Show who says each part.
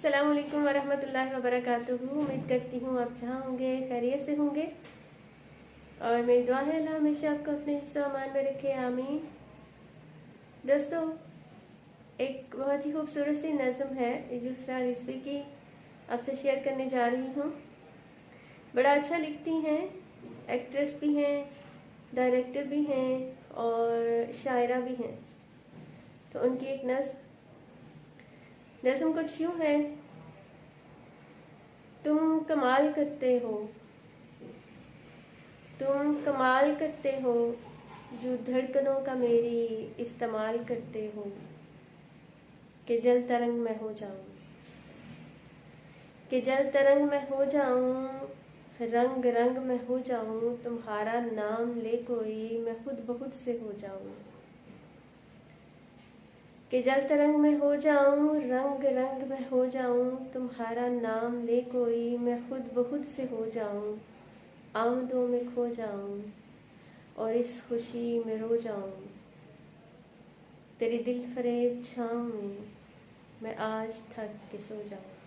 Speaker 1: अस्सलामुअलैकुम वरहमतुल्लाहि वबरकातुहू। उम्मीद करती हूँ आप जहाँ होंगे खैरियत से होंगे और मेरी दुआ है अल्लाह हमेशा आपको अपने हिफ्ज़ अमान में रखे, आमीन। दोस्तों, एक बहुत ही खूबसूरत सी नज़म है युसरा रिजवी की, आपसे शेयर करने जा रही हूँ। बड़ा अच्छा लिखती हैं, एक्ट्रेस भी हैं, डायरेक्टर भी हैं और शायरा भी हैं। तो उनकी एक नज़म कुछ यूँ है। तुम कमाल करते हो, तुम कमाल करते हो, जो धड़कनों का मेरी इस्तेमाल करते हो, कि जल तरंग में हो जाऊं, कि जल तरंग में हो जाऊं, रंग रंग में हो जाऊं, तुम्हारा नाम ले कोई मैं खुद बहुत से हो जाऊं, कि जल तरंग में हो जाऊं, रंग रंग में हो जाऊं, तुम्हारा नाम ले कोई मैं खुद बहुत से हो जाऊं, आमदों में खो जाऊं और इस खुशी में रो जाऊं, तेरी दिल फरेब छाँव में मैं आज थक के सो जाऊं।